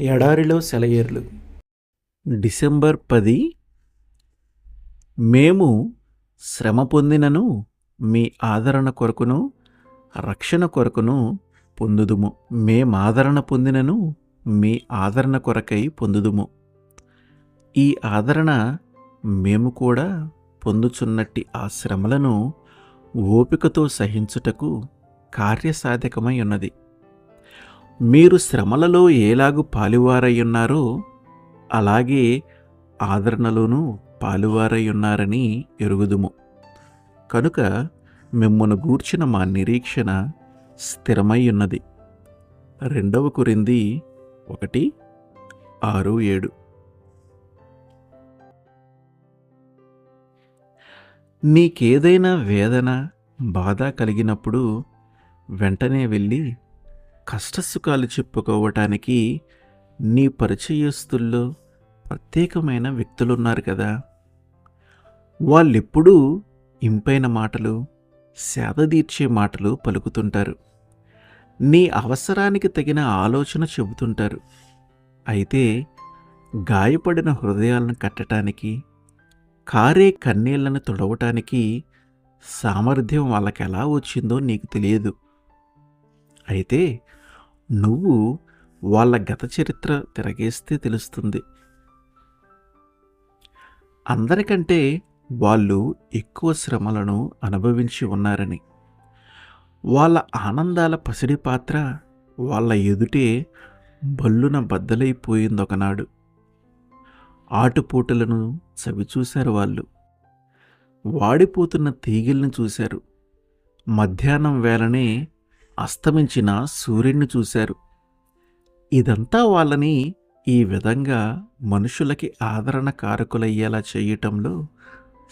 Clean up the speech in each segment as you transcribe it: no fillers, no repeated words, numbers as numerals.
ఎడారిలో సెలయేర్లు. డిసెంబర్ 10. మేము శ్రమ పొందినను మీ ఆదరణ కొరకును రక్షణ కొరకును పొందుదుము. మేమాదరణ పొందినను మీ ఆదరణ కొరకై పొందుదుము. ఈ ఆదరణ మేము కూడా పొందుచున్నట్టి ఆ శ్రమలను ఓపికతో సహించుటకు కార్యసాధకమై ఉన్నది. మీరు శ్రమలలో ఏలాగు పాలువారయ్యున్నారో అలాగే ఆదరణలోనూ పాలువారయ్యున్నారని ఎరుగుదుము. కనుక మిమ్మును గూర్చిన మా నిరీక్షణ స్థిరమై ఉన్నది. 2 కొరింథీ 1:6-7. నీకేదైనా వేదన బాధ కలిగినప్పుడు వెంటనే వెళ్ళి కష్టసుఖాలు చెప్పుకోవటానికి నీ పరిచయస్తుల్లో ప్రత్యేకమైన వ్యక్తులున్నారు కదా. వాళ్ళెప్పుడూ ఇంపైన మాటలు, సేదదీర్చే మాటలు పలుకుతుంటారు. నీ అవసరానికి తగిన ఆలోచన చెబుతుంటారు. అయితే గాయపడిన హృదయాలను కట్టడానికి, కారే కన్నీళ్లను తుడవటానికి సామర్థ్యం వాళ్ళకెలా వచ్చిందో నీకు తెలియదు. అయితే నువ్వు వాళ్ళ గత చరిత్ర తిరగేస్తే తెలుస్తుంది. అందరికంటే వాళ్ళు ఎక్కువ శ్రమలను అనుభవించి ఉన్నారని. వాళ్ళ ఆనందాల పసిడి పాత్ర వాళ్ళ ఎదుటే బల్లున బద్దలైపోయిందొకనాడు. ఆటుపోటులను చవిచూశారు వాళ్ళు. వాడిపోతున్న తీగల్ని చూశారు. మధ్యాహ్నం వేళనే అస్తమించిన సూర్యుడిని చూశారు. ఇదంతా వాళ్ళని ఈ విధంగా మనుషులకి ఆదరణ కారకులయ్యేలా చేయటంలో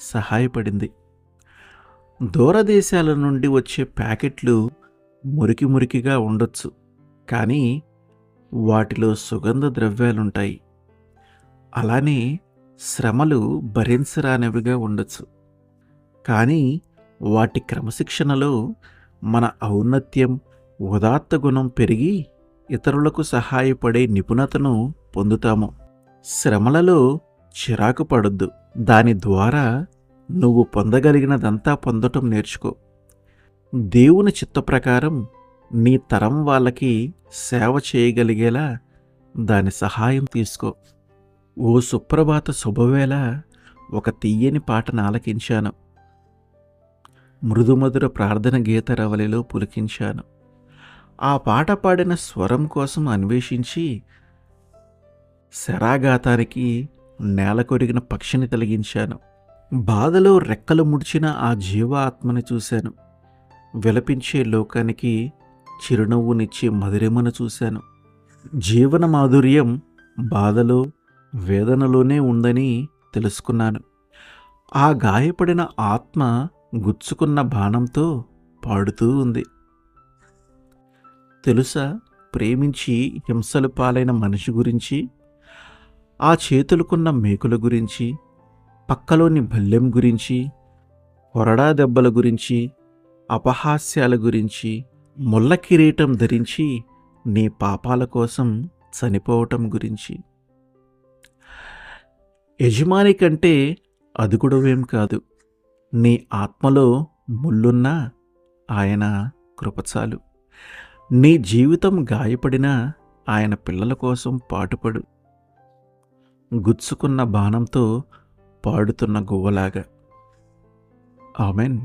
సహాయపడింది. దూరదేశాల నుండి వచ్చే ప్యాకెట్లు మురికి మురికిగా ఉండొచ్చు, కానీ వాటిలో సుగంధ ద్రవ్యాలుంటాయి. అలానే శ్రమలు భరించరానివిగా ఉండొచ్చు, కానీ వాటి క్రమశిక్షణలో మన ఔన్నత్యం, ఉదాత్త గుణం పెరిగి ఇతరులకు సహాయపడే నిపుణతను పొందుతాము. శ్రమలలో చిరాకు పడొద్దు. దాని ద్వారా నువ్వు పొందగలిగినదంతా పొందటం నేర్చుకో. దేవుని చిత్త ప్రకారం నీ తరం వాళ్ళకి సేవ చేయగలిగేలా దాని సహాయం తీసుకో. ఓ సుప్రభాత శుభవేళ ఒక తీయని పాటను ఆలకించాను. మృదుమధుర ప్రార్థన గీత రవలిలో పులికించాను. ఆ పాట పాడిన స్వరం కోసం అన్వేషించి శరాఘాతానికి నేల కొరిగిన పక్షిని తొలగించాను. బాధలో రెక్కలు ముడిచిన ఆ జీవ ఆత్మని చూశాను. విలపించే లోకానికి చిరునవ్వునిచ్చే మధురిమను చూశాను. జీవన మాధుర్యం బాధలో, వేదనలోనే ఉందని తెలుసుకున్నాను. ఆ గాయపడిన ఆత్మ గుచ్చుకున్న బాణంతో పాడుతూ ఉంది. తెలుసా, ప్రేమించి హింసలు పాలైన మనిషి గురించి, ఆ చేతులకున్న మేకుల గురించి, పక్కలోని భల్లెం గురించి, కొరడా దెబ్బల గురించి, అపహాస్యాల గురించి, ముళ్ళ కిరీటం ధరించి నీ పాపాల కోసం చనిపోవటం గురించి. యజమాని కంటే అదుకుడవేం కాదు. నీ ఆత్మలో ముళ్ళున్నా ఆయన కృపచాలు. నీ జీవితం గాయపడినా ఆయన పిల్లల కోసం పాటుపడు. గుచ్చుకున్న బాణంతో పాడుతున్న గువ్వలాగా. ఆమెన్.